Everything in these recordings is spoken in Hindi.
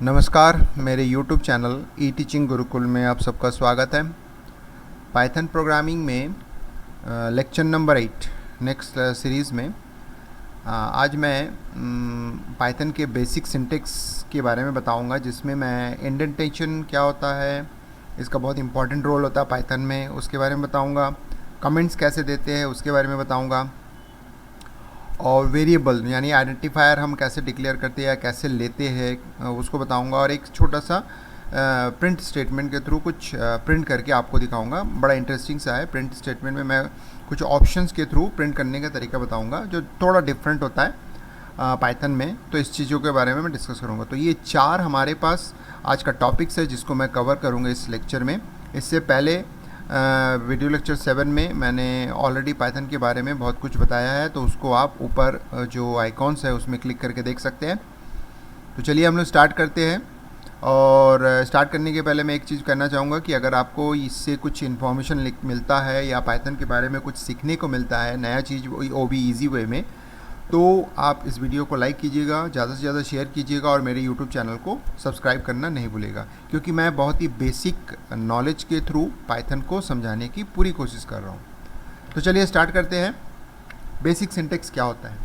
नमस्कार, मेरे YouTube चैनल ई टीचिंग गुरुकुल में आप सबका स्वागत है। पाइथन प्रोग्रामिंग में लेक्चर नंबर 8 नेक्स्ट सीरीज़ में आज मैं पाइथन के बेसिक सिंटेक्स के बारे में बताऊंगा, जिसमें मैं इंडेंटेशन क्या होता है, इसका बहुत इंपॉर्टेंट रोल होता है पाइथन में, उसके बारे में बताऊंगा। कमेंट्स कैसे देते हैं उसके बारे में बताऊंगा, और वेरिएबल यानी आइडेंटिफायर हम कैसे डिक्लेयर करते हैं या कैसे लेते हैं उसको बताऊंगा। और एक छोटा सा प्रिंट स्टेटमेंट के थ्रू कुछ प्रिंट करके आपको दिखाऊंगा। बड़ा इंटरेस्टिंग सा है। प्रिंट स्टेटमेंट में मैं कुछ ऑप्शंस के थ्रू प्रिंट करने का तरीका बताऊंगा, जो थोड़ा डिफरेंट होता है पाइथन में। तो इस चीज़ों के बारे में मैं डिस्कस करूँगा। तो ये 4 हमारे पास आज का टॉपिक्स है, जिसको मैं कवर करूँगा इस लेक्चर में। इससे पहले वीडियो लेक्चर 7 में मैंने ऑलरेडी पाइथन के बारे में बहुत कुछ बताया है, तो उसको आप ऊपर जो आइकॉन्स है उसमें क्लिक करके देख सकते हैं। तो चलिए हम लोग स्टार्ट करते हैं। और स्टार्ट करने के पहले मैं एक चीज़ करना चाहूँगा कि अगर आपको इससे कुछ इन्फॉर्मेशन मिलता है या पाइथन के बारे में कुछ सीखने को मिलता है, नया चीज़, वो भी ईजी वे में, तो आप इस वीडियो को लाइक कीजिएगा, ज़्यादा से ज़्यादा शेयर कीजिएगा और मेरे यूट्यूब चैनल को सब्सक्राइब करना नहीं भूलिएगा, क्योंकि मैं बहुत ही बेसिक नॉलेज के थ्रू पाइथन को समझाने की पूरी कोशिश कर रहा हूँ। तो चलिए स्टार्ट करते हैं। बेसिक सिंटेक्स क्या होता है,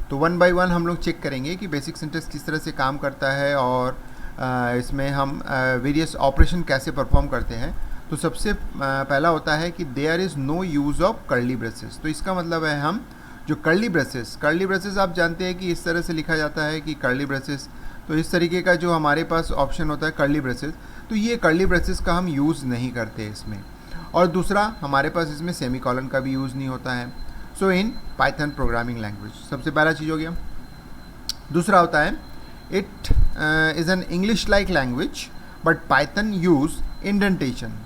तो 1 बाय 1 हम लोग चेक करेंगे कि बेसिक सिंटेक्स किस तरह से काम करता है और इसमें हम वेरियस ऑपरेशन कैसे परफॉर्म करते हैं। तो सबसे पहला होता है कि there is no use of curly braces. तो इसका मतलब है हम जो कर्ली ब्रेसेस आप जानते हैं कि इस तरह से लिखा जाता है कि कर्ली ब्रेसेस, तो इस तरीके का जो हमारे पास ऑप्शन होता है कर्ली ब्रेसेस, तो ये कर्ली ब्रेसेस का हम यूज़ नहीं करते इसमें। और दूसरा, हमारे पास इसमें सेमीकोलन का भी यूज़ नहीं होता है। सो इन पाइथन प्रोग्रामिंग लैंग्वेज, सबसे पहला चीज़ हो गया। दूसरा होता है it is an English like language but Python use indentation.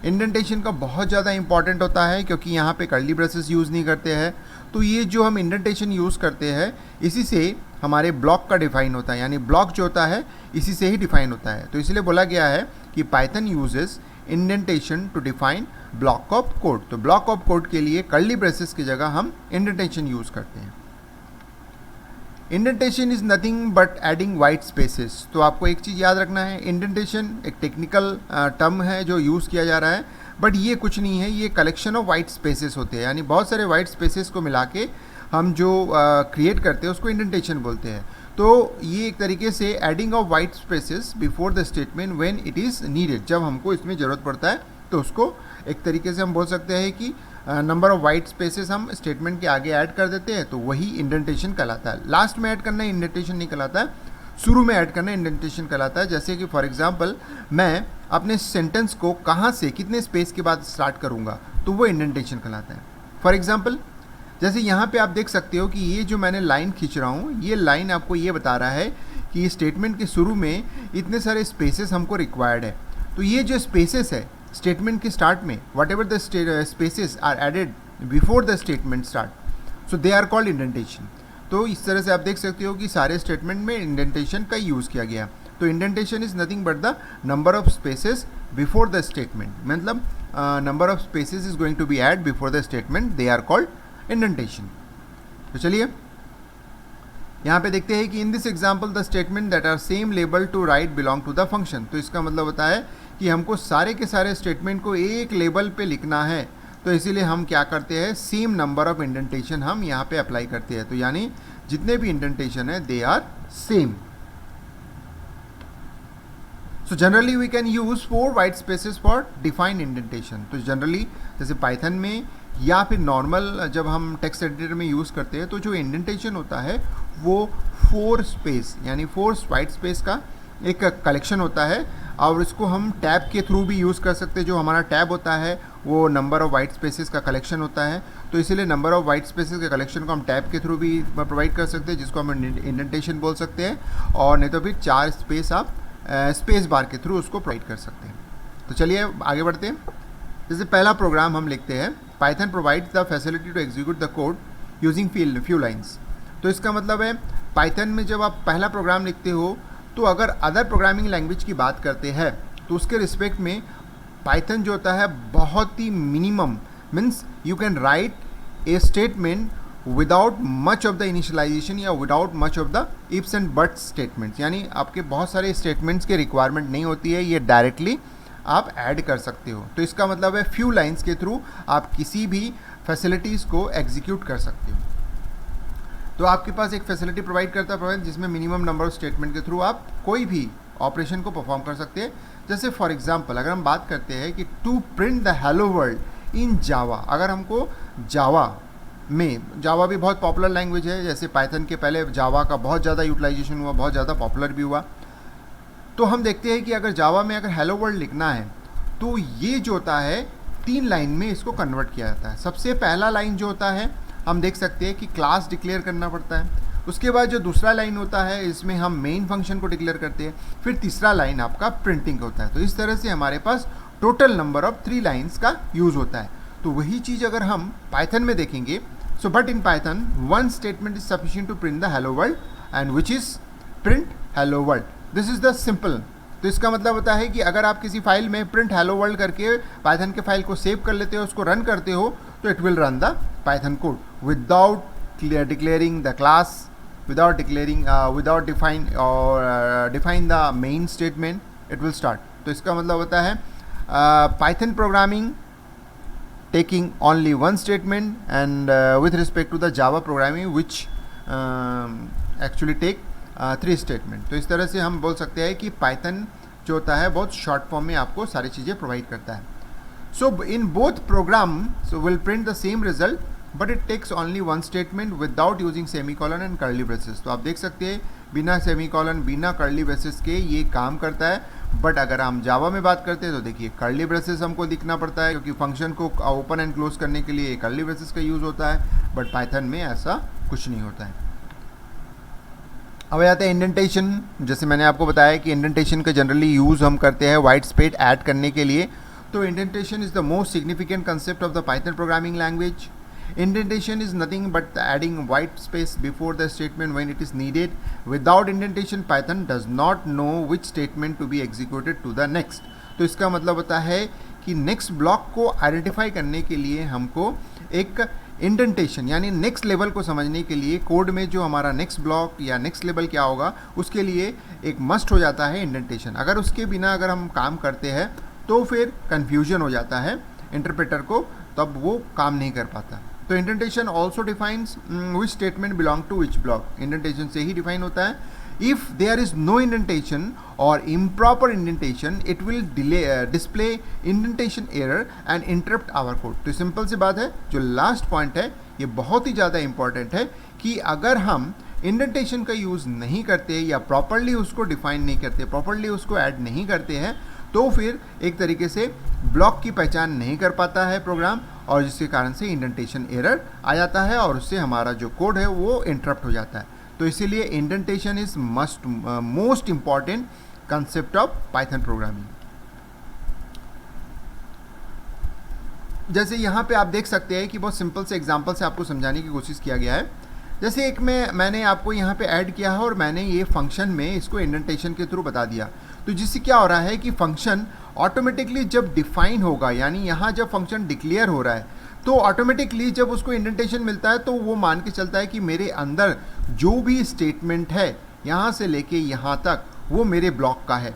Indentation का बहुत ज़्यादा इंपॉर्टेंट होता है, क्योंकि यहाँ पे कर्ली ब्रेसेस यूज़ नहीं करते हैं। तो ये जो हम इंडेंटेशन यूज़ करते हैं, इसी से हमारे ब्लॉक का डिफाइन होता है, यानी ब्लॉक जो होता है इसी से ही डिफाइन होता है। तो इसलिए बोला गया है कि Python uses indentation to define block of code. तो ब्लॉक ऑफ कोड के लिए कर्ली ब्रेसेस की जगह हम इंडेंटेशन यूज़ करते हैं। Indentation is nothing but adding white spaces. तो आपको एक चीज़ याद रखना है, इंडेंटेशन एक टेक्निकल टर्म है जो यूज़ किया जा रहा है, बट ये कुछ नहीं है, ये कलेक्शन ऑफ वाइट स्पेसेस होते हैं। यानी बहुत सारे वाइट स्पेसेस को मिला के हम जो क्रिएट करते हैं उसको इंडेंटेशन बोलते हैं। तो ये एक तरीके से adding of white spaces before the statement when it is needed, जब हमको इसमें ज़रूरत पड़ता है, तो उसको एक तरीके से हम बोल सकते हैं कि नंबर ऑफ वाइट स्पेसेस हम स्टेटमेंट के आगे ऐड कर देते हैं, तो वही इंडेंटेशन कहलाता है। लास्ट में ऐड करना इंडेंटेशन नहीं कहलाता है, शुरू में ऐड करना इंडेंटेशन कहलाता है। जैसे कि फॉर एग्जांपल मैं अपने सेंटेंस को कहाँ से कितने स्पेस के बाद स्टार्ट करूँगा, तो वो इंडेंटेशन कहलाता है। फॉर एग्जांपल जैसे यहाँ पे आप देख सकते हो कि ये जो मैंने लाइन खींच रहा हूँ, ये लाइन आपको ये बता रहा है कि स्टेटमेंट के शुरू में इतने सारे स्पेसेस हमको रिक्वायर्ड है। तो ये जो स्पेसेस है स्टेटमेंट के स्टार्ट में, whatever the spaces are added before the statement start, so they are called indentation. तो इस तरह से आप देख सकते हो कि सारे स्टेटमेंट में इंडेंटेशन का यूज़ किया गया। तो indentation is nothing but the number of spaces before the statement, मतलब number of spaces is going to be add before the statement, they are called indentation. तो चलिए यहाँ पे देखते हैं कि in this example the statement that are same लेबल to right belong to the function. तो इसका मतलब होता है कि हमको सारे के सारे स्टेटमेंट को एक लेबल पे लिखना है, तो इसीलिए हम क्या करते हैं, सेम नंबर ऑफ इंडेंटेशन हम यहाँ पे अप्लाई करते हैं। तो यानी जितने भी इंडेंटेशन है they are same. So generally we can use 4 white spaces for define indentation. तो जनरली जैसे पाइथन में या फिर नॉर्मल जब हम टेक्स्ट एडिटर में यूज़ करते हैं, तो जो इंडेंटेशन होता है वो 4 स्पेस यानी 4 वाइट स्पेस का एक कलेक्शन होता है, और इसको हम टैब के थ्रू भी यूज़ कर सकते हैं। जो हमारा टैब होता है वो नंबर ऑफ़ वाइट स्पेसेस का कलेक्शन होता है, तो इसीलिए नंबर ऑफ़ वाइट स्पेसेस के कलेक्शन को हम टैब के थ्रू भी प्रोवाइड कर सकते हैं, जिसको हम इंडेंटेशन बोल सकते हैं। और नहीं तो फिर 4 स्पेस आप स्पेस बार के थ्रू उसको प्रोवाइड कर सकते हैं। तो चलिए आगे बढ़ते हैं। जैसे पहला प्रोग्राम हम लिखते हैं, Python provides the facility to execute the code using few lines. तो इसका मतलब है पाइथन में जब आप पहला प्रोग्राम लिखते हो, तो अगर अदर प्रोग्रामिंग लैंग्वेज की बात करते हैं, तो उसके रिस्पेक्ट में पाइथन जो होता है बहुत ही minimum, means you can write a statement without much of the initialization या without much of the ifs and buts statements, यानी आपके बहुत सारे स्टेटमेंट्स की रिक्वायरमेंट नहीं होती है, ये डायरेक्टली आप ऐड कर सकते हो। तो इसका मतलब है फ्यू लाइंस के थ्रू आप किसी भी फैसिलिटीज़ को एग्जीक्यूट कर सकते हो। तो आपके पास एक फैसिलिटी प्रोवाइड करता है प्रोवाइड जिसमें मिनिमम नंबर ऑफ स्टेटमेंट के थ्रू आप कोई भी ऑपरेशन को परफॉर्म कर सकते हैं। जैसे फॉर एग्जांपल अगर हम बात करते हैं कि to print the hello world in Java, अगर हमको जावा भी बहुत पॉपुलर लैंग्वेज है, जैसे पाइथन के पहले जावा का बहुत ज़्यादा यूटिलाइजेशन हुआ, बहुत ज़्यादा पॉपुलर भी हुआ। तो हम देखते हैं कि अगर जावा में अगर हेलो वर्ल्ड लिखना है तो ये जो होता है 3 लाइन में इसको कन्वर्ट किया जाता है। सबसे पहला लाइन जो होता है हम देख सकते हैं कि क्लास डिक्लेयर करना पड़ता है। उसके बाद जो दूसरा लाइन होता है इसमें हम मेन फंक्शन को डिक्लेयर करते हैं। फिर तीसरा लाइन आपका प्रिंटिंग होता है। तो इस तरह से हमारे पास टोटल नंबर ऑफ 3 लाइन्स का यूज़ होता है। तो वही चीज़ अगर हम पाइथन में देखेंगे, so but in Python 1 statement is sufficient to print the hello world and which is print hello world. This is the simple. तो इसका मतलब होता है कि अगर आप किसी फाइल में प्रिंट हेलो वर्ल्ड करके पाइथन के फाइल को सेव कर लेते हो, उसको रन करते हो, तो it will run the Python code without declaring the class, without declaring without define the main statement, it will start. तो इसका मतलब होता है Python programming taking only one statement and with respect to the Java programming which actually take 3 statement. तो इस तरह से हम बोल सकते हैं कि Python जो होता है बहुत शॉर्ट फॉर्म में आपको सारी चीज़ें प्रोवाइड करता है। So in both program so will print the same result but it takes only one statement without using semicolon and curly braces. तो आप देख सकते हैं बिना सेमीकॉलन बिना कर्ली ब्रेसेस के ये काम करता है। बट अगर हम जावा में बात करते हैं तो देखिए कर्ली ब्रेसेस हमको दिखना पड़ता है क्योंकि फंक्शन को ओपन एंड क्लोज करने के लिए कर्ली ब्रेसेस का यूज़ होता है, बट पाइथन में ऐसा कुछ नहीं होता है। अब आते हैं इंडेंटेशन। जैसे मैंने आपको बताया कि इंडेंटेशन का जनरली यूज़ हम करते हैं वाइट स्पेस ऐड करने के लिए। तो indentation is the most significant concept of the Python programming language. Indentation is nothing but adding white space before the statement when it is needed. Without indentation, Python does not know which statement to be executed to the next. तो इसका मतलब होता है कि नेक्स्ट ब्लॉक को आइडेंटिफाई करने के लिए हमको एक इंडेंटेशन यानी नेक्स्ट लेवल को समझने के लिए कोड में जो हमारा नेक्स्ट ब्लॉक या नेक्स्ट लेवल क्या होगा उसके लिए एक मस्ट हो जाता है इंडेंटेशन। अगर उसके बिना अगर हम काम करते हैं तो फिर कन्फ्यूजन हो जाता है इंटरप्रेटर को, तब वो काम नहीं कर पाता। तो indentation also defines which statement belong to which block. Indentation से ही डिफाइन होता है। If there is no indentation और improper indentation it will display indentation error and interrupt our code. तो सिंपल सी बात है, जो लास्ट पॉइंट है ये बहुत ही ज़्यादा इंपॉर्टेंट है कि अगर हम इंडेंटेशन का यूज़ नहीं करते या प्रॉपरली उसको डिफाइन नहीं करते, प्रॉपरली उसको ऐड नहीं करते हैं, तो फिर एक तरीके से ब्लॉक की पहचान नहीं कर पाता है प्रोग्राम और जिसके कारण से इंडेंटेशन एरर आ जाता है और उससे हमारा जो कोड है वो इंटरप्ट हो जाता है। तो इसीलिए indentation is most important concept of Python programming. जैसे यहाँ पे आप देख सकते हैं कि बहुत सिंपल से एग्जांपल से आपको समझाने की कोशिश किया गया है। जैसे एक मैंने आपको यहाँ पे ऐड किया है और मैंने ये फंक्शन में इसको इंडेंटेशन के थ्रू बता दिया। तो जिससे क्या हो रहा है कि फंक्शन ऑटोमेटिकली जब डिफाइन होगा, यानी यहाँ जब फंक्शन डिक्लेयर हो रहा है तो ऑटोमेटिकली जब उसको इंडेंटेशन मिलता है तो वो मान के चलता है कि मेरे अंदर जो भी स्टेटमेंट है यहाँ से लेके यहाँ तक वो मेरे ब्लॉक का है।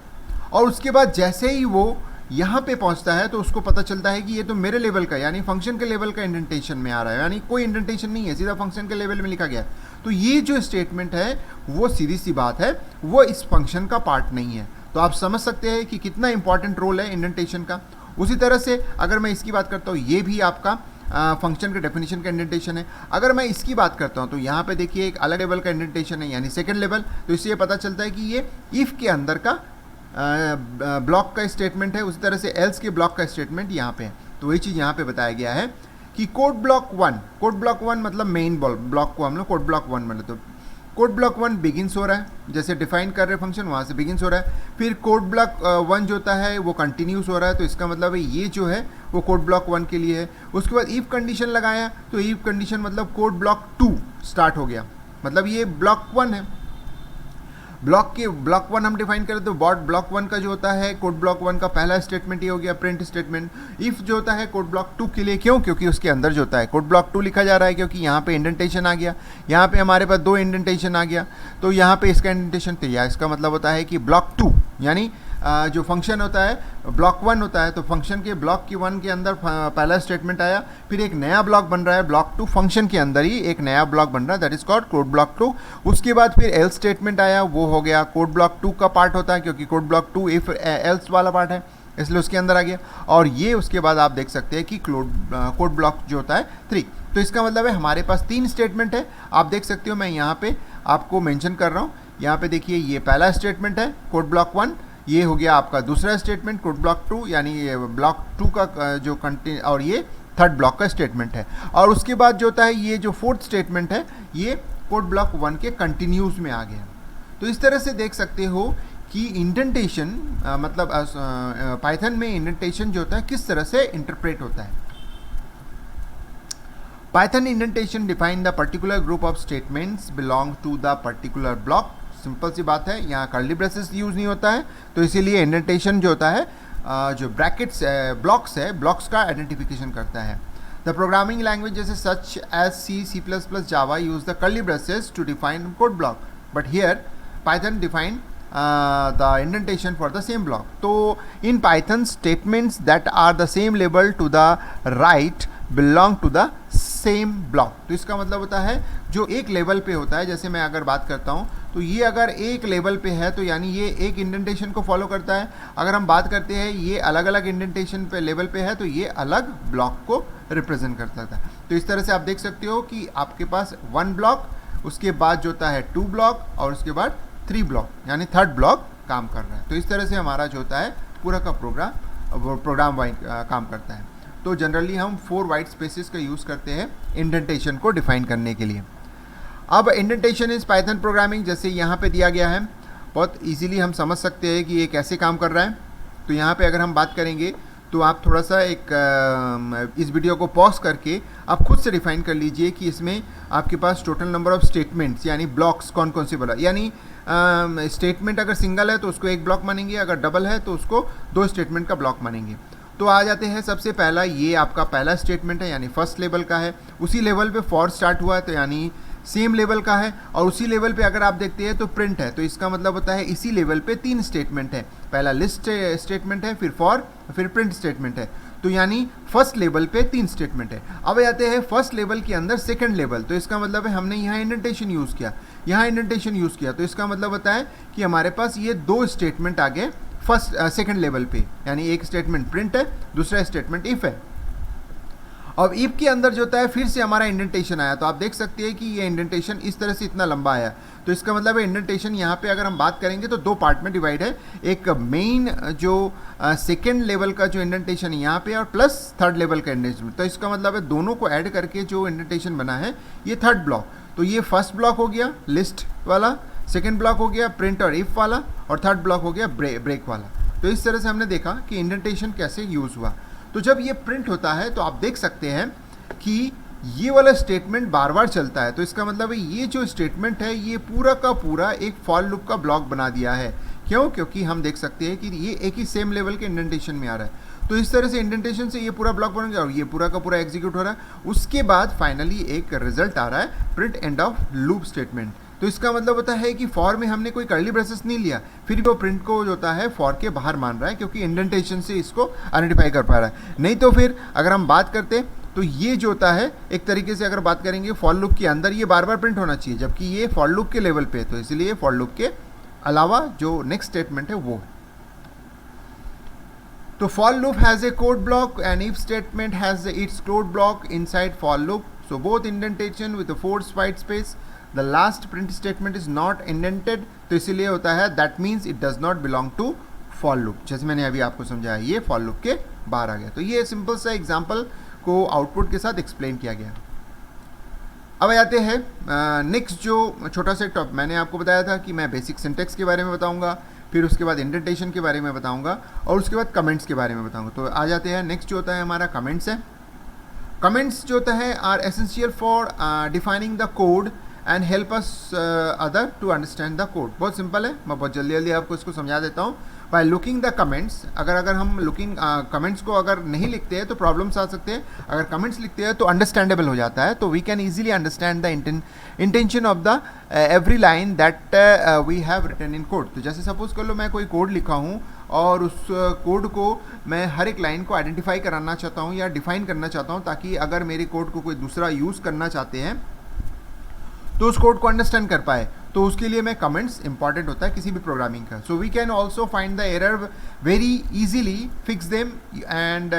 और उसके बाद जैसे ही वो यहाँ पे पहुँचता है तो उसको पता चलता है कि ये तो मेरे लेवल का यानी फंक्शन के लेवल का इंडेंटेशन में आ रहा है, यानी कोई इंडेंटेशन नहीं है, सीधा फंक्शन के लेवल में लिखा गया। तो ये जो स्टेटमेंट है वो सीधी सी बात है वो इस फंक्शन का पार्ट नहीं है। तो आप समझ सकते हैं कि कितना इंपॉर्टेंट रोल है इंडेंटेशन का। उसी तरह से अगर मैं इसकी बात करता हूँ, ये भी आपका फंक्शन के डेफिनेशन का इंडेंटेशन है। अगर मैं इसकी बात करता हूँ तो यहाँ पे देखिए एक अलग लेवल का इंडेंटेशन है यानी सेकंड लेवल। तो इससे ये पता चलता है कि ये इफ़ के अंदर का ब्लॉक का स्टेटमेंट है, उसी तरह से एल्स के ब्लॉक का स्टेटमेंट यहाँ पे है। तो वही चीज़ यहाँ पे बताया गया है कि कोड ब्लॉक वन मतलब मेन ब्लॉक को हम लोग कोड ब्लॉक 1 मतलब, तो कोड ब्लॉक 1 बिगिनस हो रहा है, जैसे डिफाइन कर रहे फंक्शन वहाँ से बिगिनस हो रहा है। फिर कोड ब्लॉक 1 जो होता है वो कंटिन्यूस हो रहा है, तो इसका मतलब है ये जो है वो कोड ब्लॉक 1 के लिए है। उसके बाद इफ़ कंडीशन लगाया तो इफ़ कंडीशन मतलब कोड ब्लॉक 2 स्टार्ट हो गया, मतलब ये ब्लॉक 1 है। ब्लॉक वन हम डिफाइन करें तो ब्लॉक वन का जो होता है कोड ब्लॉक वन का पहला स्टेटमेंट ये हो गया प्रिंट स्टेटमेंट। इफ जो होता है कोड ब्लॉक टू के लिए, क्यों, क्योंकि उसके अंदर जो होता है कोड ब्लॉक टू लिखा जा रहा है, क्योंकि यहाँ पे इंडेंटेशन आ गया, यहाँ पे हमारे पास 2 इंडेंटेशन आ गया, तो यहाँ पे इसका इंडेंटेशन तो या इसका मतलब होता है कि ब्लॉक टू यानी जो फंक्शन होता है ब्लॉक वन होता है, तो फंक्शन के ब्लॉक की वन के अंदर पहला स्टेटमेंट आया, फिर एक नया ब्लॉक बन रहा है ब्लॉक टू, फंक्शन के अंदर ही एक नया ब्लॉक बन रहा है, that is called code block two. उसके बाद फिर एल्स स्टेटमेंट आया, वो हो गया कोड ब्लॉक टू का पार्ट होता है, क्योंकि code block two if else वाला पार्ट है इसलिए उसके अंदर आ गया। और ये उसके बाद आप देख सकते हैं कि कोड ब्लॉक जो होता है 3। तो इसका मतलब है हमारे पास 3 स्टेटमेंट है, आप देख सकते हो, मैं यहाँ पे आपको मेंशन कर रहा हूँ। यहाँ पे देखिए ये पहला स्टेटमेंट है कोड ब्लॉक 1, ये हो गया आपका दूसरा स्टेटमेंट कोड ब्लॉक 2 यानी ब्लॉक 2 का जो कंटेंट, और ये थर्ड ब्लॉक का स्टेटमेंट है। और उसके बाद जो होता है ये जो फोर्थ स्टेटमेंट है ये कोड ब्लॉक 1 के कंटिन्यूज में आ गया। तो इस तरह से देख सकते हो कि इंडेंटेशन मतलब पाइथन में इंडेंटेशन जो होता है किस तरह से इंटरप्रेट होता है। Python indentation define the particular group of statements belong to the particular block. Simple सी बात है, यहाँ कर्ली ब्रेसेस यूज़ नहीं होता है, तो इसीलिए इंडेंटेशन जो होता है जो ब्रैकेट्स ब्लॉक्स है, ब्लॉक्स का आइडेंटिफिकेशन करता है। द प्रोग्रामिंग लैंग्वेज जैसे such as C++, Java use the curly braces to define code block, but here Python define the indentation for the same block. तो in Python statements that are the same label to the right belong to the same block. तो इसका मतलब होता है जो एक लेवल पे होता है, जैसे मैं अगर बात करता हूँ तो ये अगर एक लेवल पे है तो यानी ये एक इंडेंटेशन को फॉलो करता है। अगर हम बात करते हैं ये अलग अलग इंडेंटेशन पे लेवल पे है तो ये अलग ब्लॉक को रिप्रेजेंट करता था। तो इस तरह से आप देख सकते हो कि आपके पास 1 ब्लॉक, उसके बाद जो होता है 2 ब्लॉक और उसके बाद 3 ब्लॉक यानी थर्ड ब्लॉक काम कर रहा है। तो इस तरह से हमारा जो होता है पूरा का प्रोग्राम काम करता है। तो जनरली हम 4 वाइट स्पेसेस का यूज़ करते हैं इंडेंटेशन को डिफाइन करने के लिए। अब इंडेंटेशन इज पाइथन प्रोग्रामिंग जैसे यहाँ पे दिया गया है, बहुत इजीली हम समझ सकते हैं कि ये कैसे काम कर रहा है। तो यहाँ पे अगर हम बात करेंगे तो आप थोड़ा सा इस वीडियो को पॉज करके आप खुद से डिफाइन कर लीजिए कि इसमें आपके पास टोटल नंबर ऑफ स्टेटमेंट्स यानी ब्लॉक्स कौन कौन से बोला, यानी स्टेटमेंट अगर सिंगल है तो उसको एक ब्लॉक मानेंगे, अगर डबल है तो उसको 2 स्टेटमेंट का ब्लॉक मानेंगे। तो आ जाते हैं सबसे पहला, ये आपका पहला स्टेटमेंट है यानी फर्स्ट लेवल का है, उसी लेवल पे फॉर स्टार्ट हुआ है तो यानी सेम लेवल का है, और उसी लेवल पे अगर आप देखते हैं तो प्रिंट है, तो इसका मतलब होता है इसी लेवल पे 3 स्टेटमेंट है, पहला लिस्ट स्टेटमेंट है, फिर फॉर, फिर प्रिंट स्टेटमेंट है। तो यानी फर्स्ट लेवल पे 3 स्टेटमेंट है। अब आते हैं फर्स्ट लेवल के अंदर सेकंड लेवल, तो इसका मतलब है हमने यहाँ इंडेंटेशन यूज़ किया, यहाँ इंडेंटेशन यूज़ किया, तो इसका मतलब होता है कि हमारे पास ये 2 स्टेटमेंट आ गए सेकंड लेवल पे, यानी एक स्टेटमेंट प्रिंट है, दूसरा स्टेटमेंट इफ है। अब इफ के अंदर जो होता है फिर से हमारा इंडेंटेशन आया, तो आप देख सकते हैं कि ये इंडेंटेशन इस तरह से इतना लंबा आया। तो इसका मतलब है इंडेंटेशन यहाँ पे अगर हम बात करेंगे तो 2 पार्ट में डिवाइड है, एक मेन जो सेकेंड लेवल का जो इंडेंटेशन है यहाँ पे और प्लस थर्ड लेवल का इंडेंटेशन। तो इसका मतलब है दोनों को ऐड करके जो इंडेंटेशन बना है ये थर्ड ब्लॉक। तो ये फर्स्ट ब्लॉक हो गया लिस्ट वाला, सेकेंड ब्लॉक हो गया प्रिंट और इफ वाला, और थर्ड ब्लॉक हो गया ब्रेक वाला। तो इस तरह से हमने देखा कि इंडेंटेशन कैसे यूज़ हुआ। तो जब ये प्रिंट होता है तो आप देख सकते हैं कि ये वाला स्टेटमेंट बार बार चलता है, तो इसका मतलब है ये जो स्टेटमेंट है ये पूरा का पूरा एक फॉर लूप का ब्लॉक बना दिया है। क्यों? क्योंकि हम देख सकते हैं कि ये एक ही सेम लेवल के इंडेंटेशन में आ रहा है। तो इस तरह से इंडेंटेशन से ये पूरा ब्लॉक बन गया और ये पूरा का पूरा एग्जीक्यूट हो रहा है। उसके बाद फाइनली एक रिजल्ट आ रहा है print end of loop statement. तो इसका मतलब होता है कि फॉर में हमने कोई कर्ली ब्रेसेस नहीं लिया, फिर वो प्रिंट को जो होता है फॉर के बाहर मान रहा है, क्योंकि इंडेंटेशन से इसको आइडेंटिफाई कर पा रहा है। नहीं तो फिर अगर हम बात करते तो ये जो होता है एक तरीके से अगर बात करेंगे फॉर लूप के अंदर ये बार बार प्रिंट होना चाहिए, जबकि ये फॉर लूप के लेवल पे है, तो इसलिए फॉर लूप के अलावा जो नेक्स्ट स्टेटमेंट है वो है। तो for loop has a code block and if statement has its code block inside for loop, so both indentation with fours white space, the last print statement is not indented, तो इसीलिए होता है that means it does not belong to for loop. जैसे मैंने अभी आपको समझाया ये फॉर लूप के बाहर आ गया। तो ये सिंपल सा एग्जाम्पल को आउटपुट के साथ एक्सप्लेन किया गया। अब आते हैं नेक्स्ट जो छोटा सा टॉपिक, मैंने आपको बताया था कि मैं बेसिक सिंटेक्स के बारे में बताऊंगा, फिर उसके बाद इंडेंटेशन के बारे में बताऊंगा और उसके बाद कमेंट्स के बारे में बताऊंगा। तो आ जाते हैं नेक्स्ट जो होता है हमारा कमेंट्स है। कमेंट्स जो होता है are essential for defining the code and help us other to understand the code. बहुत सिंपल है, मैं बहुत जल्दी जल्दी आपको इसको समझा देता हूँ। बाय लुकिंग द कमेंट्स, अगर हम लुकिंग कमेंट्स को अगर नहीं लिखते हैं तो प्रॉब्लम्स आ सकते हैं, अगर कमेंट्स लिखते हैं तो अंडरस्टैंडेबल हो जाता है, तो we can easily understand the intention of the every line that we have written in code. तो जैसे सपोज कर लो मैं कोई कोड लिखा हूँ और उस कोड को मैं हर एक लाइन को आइडेंटिफाई कराना चाहता हूँ या डिफाइन करना चाहता हूँ, ताकि अगर मेरे कोड को कोई दूसरा यूज़ करना चाहते हैं तो उस कोड को अंडरस्टैंड कर पाए, तो उसके लिए मैं कमेंट्स इंपॉर्टेंट होता है किसी भी प्रोग्रामिंग का। So we can also find the error very easily, fix them and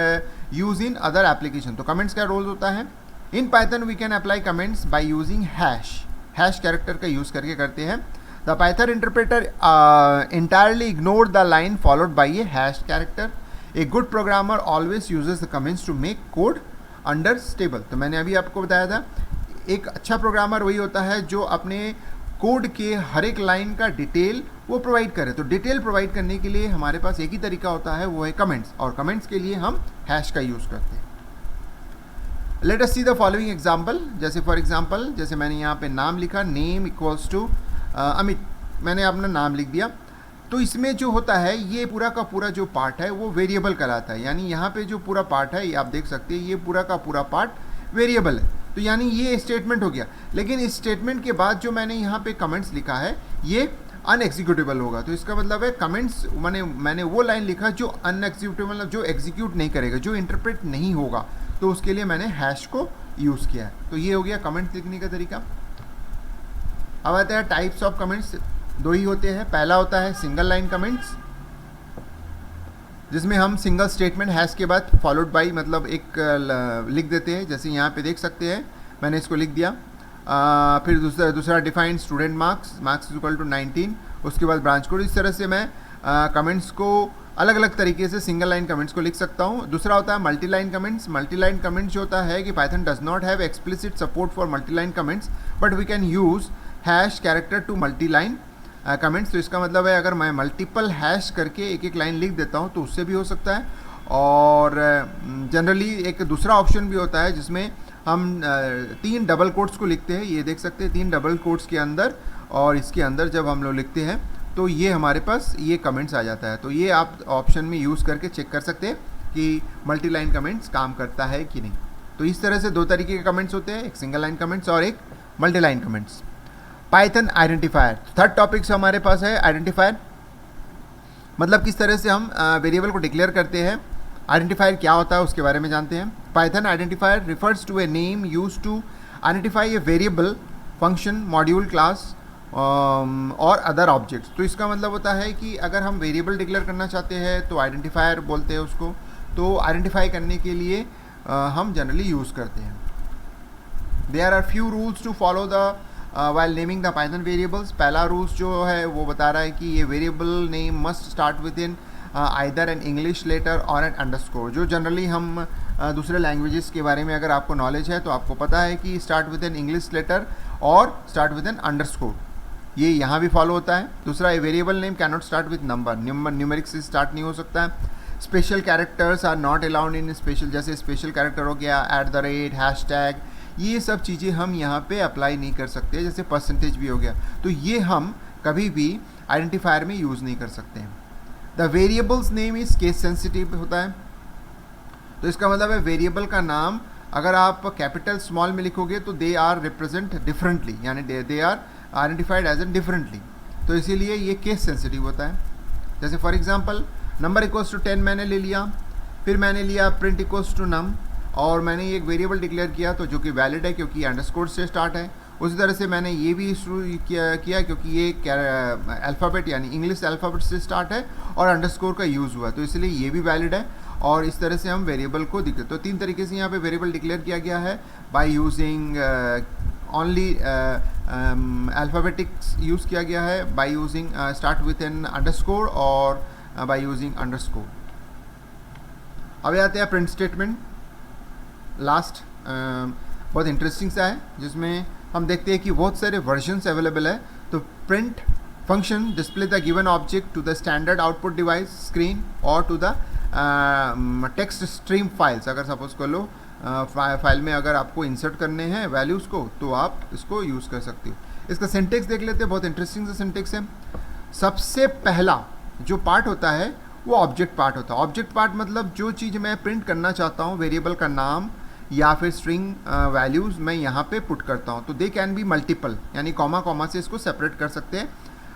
use in other application. तो कमेंट्स का रोल होता है in Python, we can apply comments by using hash character का यूज़ करके करते हैं। The Python interpreter entirely ignore the line followed by a hash character. A good programmer always uses the comments to make code understandable. तो मैंने अभी आपको बताया था, एक अच्छा प्रोग्रामर वही होता है जो अपने कोड के हर एक लाइन का डिटेल वो प्रोवाइड करे। तो डिटेल प्रोवाइड करने के लिए हमारे पास एक ही तरीका होता है, वो है कमेंट्स, और कमेंट्स के लिए हम हैश का यूज़ करते हैं। Let us see the following example. जैसे फॉर एग्जाम्पल, जैसे मैंने यहाँ पे नाम लिखा, नेम इक्वल्स टू अमित, मैंने अपना नाम लिख दिया। तो इसमें जो होता है, ये पूरा का पूरा जो पार्ट है वो वेरिएबल कहलाता है, यानी यहाँ पे जो पूरा पार्ट है ये आप देख सकते हैं, ये पूरा का पूरा पार्ट वेरिएबल है। तो यानी ये स्टेटमेंट हो गया, लेकिन इस स्टेटमेंट के बाद जो मैंने यहाँ पे कमेंट्स लिखा है ये अनएक्सिक्यूटेबल होगा। तो इसका मतलब है कमेंट्स मैंने वो लाइन लिखा जो अनएक्सिक्यूटेबल, जो एग्जीक्यूट नहीं करेगा, जो इंटरप्रेट नहीं होगा, तो उसके लिए मैंने हैश को यूज़ किया है। तो ये हो गया कमेंट्स लिखने का तरीका। अब आते हैं टाइप्स ऑफ कमेंट्स, दो ही होते हैं। पहला होता है सिंगल लाइन कमेंट्स, जिसमें हम सिंगल स्टेटमेंट हैश के बाद फॉलोड बाई मतलब एक लिख देते हैं। जैसे यहाँ पे देख सकते हैं मैंने इसको लिख दिया। फिर दूसरा define student marks is equal to 19, उसके बाद ब्रांच कोड। इस तरह से मैं कमेंट्स को अलग अलग तरीके से सिंगल लाइन कमेंट्स को लिख सकता हूँ। दूसरा होता है multi line comments. Multi line comments जो होता है कि Python does not have explicit support for multi line comments, but we can use hash character to multi line comments. तो इसका मतलब है अगर मैं मल्टीपल हैश करके एक एक लाइन लिख देता हूँ तो उससे भी हो सकता है। और जनरली एक दूसरा ऑप्शन भी होता है जिसमें हम 3 डबल कोट्स को लिखते हैं। ये देख सकते हैं 3 डबल कोट्स के अंदर, और इसके अंदर जब हम लोग लिखते हैं तो ये हमारे पास ये कमेंट्स आ जाता है। तो ये आप ऑप्शन में यूज़ करके चेक कर सकते हैं कि मल्टी लाइन कमेंट्स काम करता है कि नहीं। तो इस तरह से दो तरीके के कमेंट्स होते हैं, एक सिंगल लाइन कमेंट्स और एक multi line comments. Python identifier, third topic हमारे पास है आइडेंटिफायर। मतलब किस तरह से हम वेरिएबल को डिक्लेयर करते हैं। आइडेंटिफायर क्या होता है उसके बारे में जानते हैं। Python identifier refers to a name used to identify a variable, function, module, class और अदर ऑब्जेक्ट्स। तो इसका मतलब होता है कि अगर हम वेरिएबल डिक्लेयर करना चाहते हैं तो आइडेंटिफायर बोलते हैं उसको। तो आइडेंटिफाई करने के लिए हम जनरली यूज़ करते हैं। There are few rules to follow the while naming the Python variables। पहला रूल्स जो है वो बता रहा है कि ये variable name must start with in either an English letter और एन अंडरस्कोर। जो जनरली हम दूसरे लैंग्वेजेस के बारे में अगर आपको नॉलेज है तो आपको पता है कि start with an English letter और स्टार्ट विद एन अंडरस्कोर, ये यहाँ भी फॉलो होता है। दूसरा, a variable name can not start with number, numeric से स्टार्ट नहीं हो सकता है। Special characters are not allowed in special, जैसे स्पेशल कैरेक्टर हो गया, @ हैशटैग, ये सब चीज़ें हम यहाँ पे अप्लाई नहीं कर सकते। जैसे परसेंटेज भी हो गया, तो ये हम कभी भी आइडेंटिफायर में यूज़ नहीं कर सकते हैं। The variables name is case sensitive होता है। तो इसका मतलब है वेरिएबल का नाम अगर आप कैपिटल स्मॉल में लिखोगे तो दे आर रिप्रेजेंट डिफरेंटली, यानी they are identified as an differently. तो इसीलिए ये केस सेंसिटिव होता है। जैसे for example number equals to 10 मैंने ले लिया, फिर मैंने लिया प्रिंट इक्वल्स टू नम, और मैंने एक वेरिएबल डिक्लेयर किया तो जो कि वैलिड है क्योंकि अंडरस्कोर से स्टार्ट है। उसी तरह से मैंने ये भी शुरू किया क्योंकि ये अल्फ़ाबेट यानी इंग्लिश अल्फ़ाबेट से स्टार्ट है और अंडरस्कोर का यूज़ हुआ, तो इसलिए ये भी वैलिड है। और इस तरह से हम वेरिएबल को दिखते। तो 3 तरीके से यहाँ पे वेरिएबल डिक्लेयर किया गया है, बाय यूजिंग ओनली अल्फ़ाबेटिक्स यूज़ किया गया है, by using start with an underscore और बाय यूजिंग अंडरस्कोर। अब आते हैं प्रिंट स्टेटमेंट, लास्ट बहुत इंटरेस्टिंग सा है, जिसमें हम देखते हैं कि बहुत सारे वर्जन्स अवेलेबल है। तो print function display the given object to the standard output device screen और to the text stream files. अगर सपोज कर लो फाइल में अगर आपको इंसर्ट करने हैं वैल्यूज़ को तो आप इसको यूज़ कर सकते हो। इसका सिंटेक्स देख लेते हैं, बहुत इंटरेस्टिंग सा सिंटेक्स है। सबसे पहला जो पार्ट होता है वो ऑब्जेक्ट पार्ट होता है। ऑब्जेक्ट पार्ट मतलब जो चीज़ मैं प्रिंट करना चाहता हूँ, वेरिएबल का नाम या फिर स्ट्रिंग वैल्यूज़ मैं यहाँ पे पुट करता हूँ, तो दे कैन बी मल्टीपल, यानी कॉमा कॉमा से इसको सेपरेट कर सकते हैं,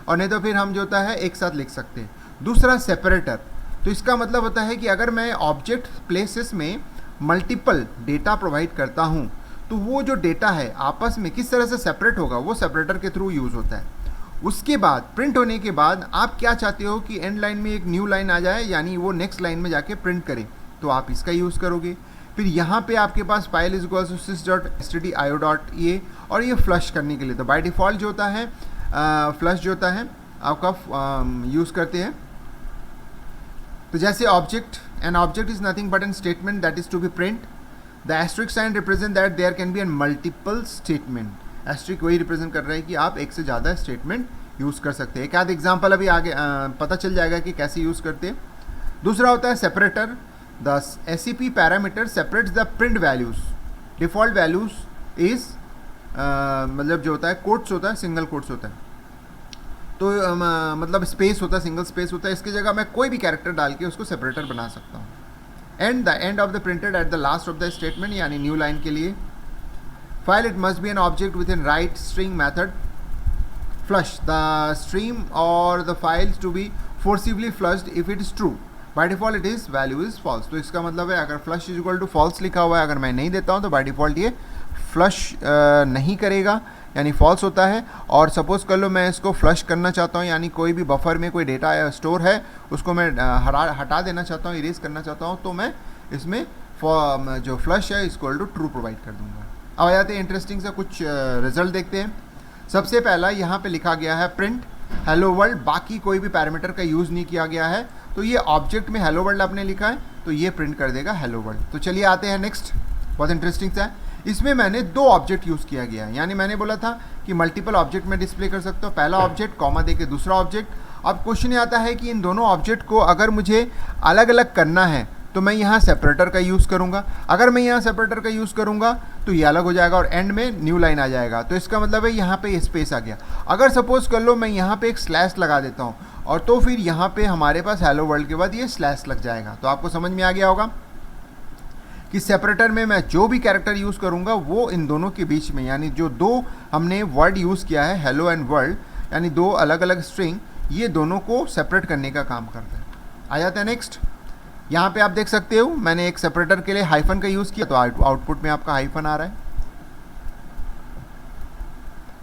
और नहीं तो फिर हम जो होता है एक साथ लिख सकते हैं। दूसरा सेपरेटर, तो इसका मतलब होता है कि अगर मैं ऑब्जेक्ट प्लेसेस में मल्टीपल डेटा प्रोवाइड करता हूँ तो वो जो डेटा है आपस में किस तरह से सेपरेट होगा, वो सेपरेटर के थ्रू यूज़ होता है। उसके बाद प्रिंट होने के बाद आप क्या चाहते हो कि एंड लाइन में एक न्यू लाइन आ जाए, यानी वो नेक्स्ट लाइन में जाके प्रिंट करे, तो आप इसका यूज़ करोगे। फिर यहाँ पे आपके पास file is equals to sys.stdio.e, और ये फ्लश करने के लिए तो बाय डिफ़ॉल्ट जो होता है फ्लश जो होता है आपका यूज़ करते हैं। तो जैसे object, an object is nothing but an statement that is to be print, the asterisk sign represent that there can be an multiple statement. Asterisk वही रिप्रेजेंट कर रहा है कि आप एक से ज़्यादा स्टेटमेंट यूज़ कर सकते हैं। एक आध एग्जाम्पल अभी आगे पता चल जाएगा कि कैसे यूज़ करते हैं। दूसरा होता है separator, the SCP parameter separates the print values, default values is मतलब जो होता है कोट्स होता है, सिंगल कोट्स होता है, तो मतलब स्पेस होता है, सिंगल स्पेस होता है, इसकी जगह मैं कोई भी कैरेक्टर डाल के उसको सेपरेटर बना सकता हूँ। And the end of the printed at the last of the statement, यानी न्यू लाइन के लिए। File it must be an object with in write string method. Flush the stream और the files to be forcibly flushed if it is true, by default it is value is false. तो इसका मतलब है अगर flush is equal to false लिखा हुआ है, अगर मैं नहीं देता हूँ तो बाय डिफ़ॉल्ट ये फ्लश नहीं करेगा, यानी फॉल्स होता है। और सपोज़ कर लो मैं इसको फ्लश करना चाहता हूँ, यानी कोई भी बफर में कोई डेटा स्टोर है उसको मैं हटा देना चाहता हूँ, इरेज करना चाहता हूँ, तो मैं इसमें जो फ्लश है इक्वल टू ट्रू प्रोवाइड कर दूँगा। अब आ जाते हैं इंटरेस्टिंग सा कुछ रिजल्ट देखते हैं। सबसे पहला यहाँ पे लिखा गया है प्रिंट हेलो वर्ल्ड, बाकी कोई भी पैरामीटर का यूज़ नहीं किया गया है, तो ये ऑब्जेक्ट में हेलो वर्ल्ड आपने लिखा है तो ये प्रिंट कर देगा हेलो वर्ल्ड। तो चलिए आते हैं नेक्स्ट, बहुत इंटरेस्टिंग सा है। इसमें मैंने दो ऑब्जेक्ट यूज़ किया गया है, यानी मैंने बोला था कि मल्टीपल ऑब्जेक्ट में डिस्प्ले कर सकता हूँ, पहला ऑब्जेक्ट कॉमा दे के दूसरा ऑब्जेक्ट। अब क्वेश्चन आता है कि इन दोनों ऑब्जेक्ट को अगर मुझे अलग अलग करना है तो मैं यहाँ सेपरेटर का यूज़ करूँगा। अगर मैं यहाँ सेपरेटर का यूज़ करूँगा तो ये अलग हो जाएगा और एंड में न्यू लाइन आ जाएगा, तो इसका मतलब है यहाँ पे स्पेस आ गया। अगर सपोज़ कर लो मैं यहाँ पे एक स्लैश लगा देता हूँ और तो फिर यहाँ पे हमारे पास हेलो वर्ल्ड के बाद ये स्लैश लग जाएगा। तो आपको समझ में आ गया होगा कि सेपरेटर में मैं जो भी कैरेक्टर यूज़ करूँगा वो इन दोनों के बीच में, यानी जो दो हमने वर्ड यूज़ किया है हेलो एंड वर्ल्ड, यानी दो अलग अलग स्ट्रिंग, ये दोनों को सेपरेट करने का काम करता है। आ जाता है नेक्स्ट। यहाँ पे आप देख सकते हो मैंने एक सेपरेटर के लिए हाइफन का यूज़ किया, तो आउटपुट में आपका हाइफन आ रहा है।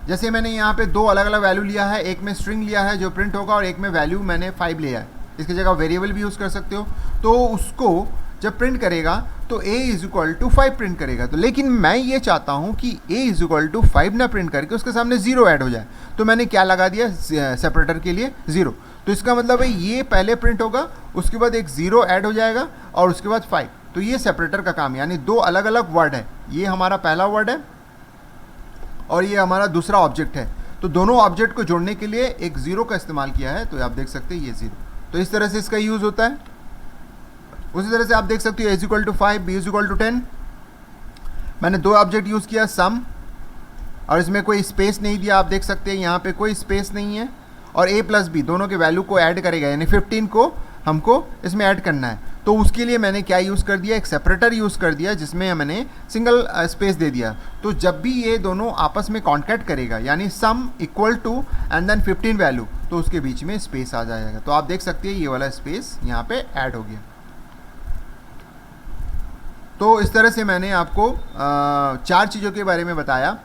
जैसे मैंने यहाँ पे दो अलग अलग वैल्यू लिया है, एक में स्ट्रिंग लिया है जो प्रिंट होगा और एक में वैल्यू मैंने 5 लिया है, इसकी जगह वेरिएबल भी यूज़ कर सकते हो। तो उसको जब प्रिंट करेगा तो a is equal to 5 print करेगा। तो लेकिन मैं ये चाहता हूँ कि a इज इक्वल टू 5 ना प्रिंट करके उसके सामने 0 ऐड हो जाए, तो मैंने क्या लगा दिया सेपरेटर के लिए 0। तो इसका मतलब है ये पहले प्रिंट होगा, उसके बाद एक 0 ऐड हो जाएगा और उसके बाद 5। तो ये सेपरेटर का काम, यानी दो अलग अलग वर्ड है, ये हमारा पहला वर्ड है और ये हमारा दूसरा ऑब्जेक्ट है, तो दोनों ऑब्जेक्ट को जोड़ने के लिए एक 0 का इस्तेमाल किया है। तो आप देख सकते हैं ये 0, तो इस तरह से इसका यूज़ होता है। उसी तरह से आप देख सकते हो a is equal to 5, b is equal to 10। मैंने दो ऑब्जेक्ट यूज़ किया सम, और इसमें कोई स्पेस नहीं दिया, आप देख सकते हैं यहाँ पे कोई स्पेस नहीं है, और a प्लस b दोनों के वैल्यू को ऐड करेगा, यानी 15 को हमको इसमें ऐड करना है। तो उसके लिए मैंने क्या यूज़ कर दिया, एक सेपरेटर यूज़ कर दिया जिसमें मैंने सिंगल स्पेस दे दिया। तो जब भी ये दोनों आपस में कॉन्टैक्ट करेगा, यानी sum equal to and then 15 value, तो उसके बीच में स्पेस आ जाएगा। तो आप देख सकते हैं ये वाला स्पेस यहाँ पे ऐड हो गया। तो इस तरह से मैंने आपको 4 चीज़ों के बारे में बताया।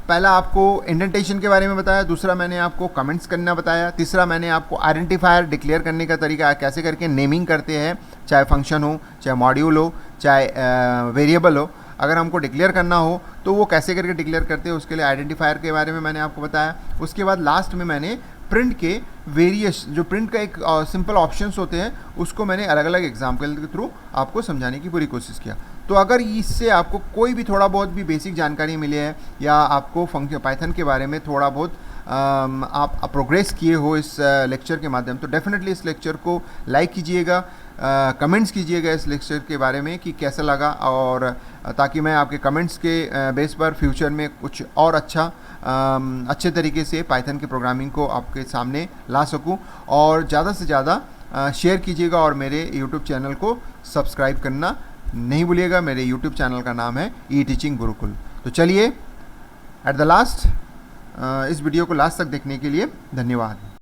पहला आपको इंडेंटेशन के बारे में बताया, दूसरा मैंने आपको कमेंट्स करना बताया, तीसरा मैंने आपको आइडेंटिफायर डिक्लेयर करने का तरीका कैसे करके नेमिंग करते हैं, चाहे फंक्शन हो, चाहे मॉड्यूल हो, चाहे वेरिएबल हो, अगर हमको डिक्लेयर करना हो तो वो कैसे करके डिक्लेयर करते हैं, उसके लिए आइडेंटिफायर के बारे में मैंने आपको बताया। उसके बाद लास्ट में मैंने प्रिंट के वेरियस, जो प्रिंट का एक सिंपल ऑप्शंस होते हैं, उसको मैंने अलग अलग एग्जाम्पल के थ्रू आपको समझाने की पूरी कोशिश किया। तो अगर इससे आपको कोई भी थोड़ा बहुत भी बेसिक जानकारी मिली है, या आपको फंक्शन पाइथन के बारे में थोड़ा बहुत आप प्रोग्रेस किए हो इस लेक्चर के माध्यम, तो डेफिनेटली इस लेक्चर को लाइक कीजिएगा, कमेंट्स कीजिएगा इस लेक्चर के बारे में कि कैसा लगा, और ताकि मैं आपके कमेंट्स के बेस पर फ्यूचर में कुछ और अच्छे तरीके से पाइथन के प्रोग्रामिंग को आपके सामने ला सकूं। और ज़्यादा से ज़्यादा शेयर कीजिएगा और मेरे यूट्यूब चैनल को सब्सक्राइब करना नहीं भूलिएगा। मेरे यूट्यूब चैनल का नाम है ई टीचिंग गुरुकुल। तो चलिए, एट द लास्ट, इस वीडियो को लास्ट तक देखने के लिए धन्यवाद।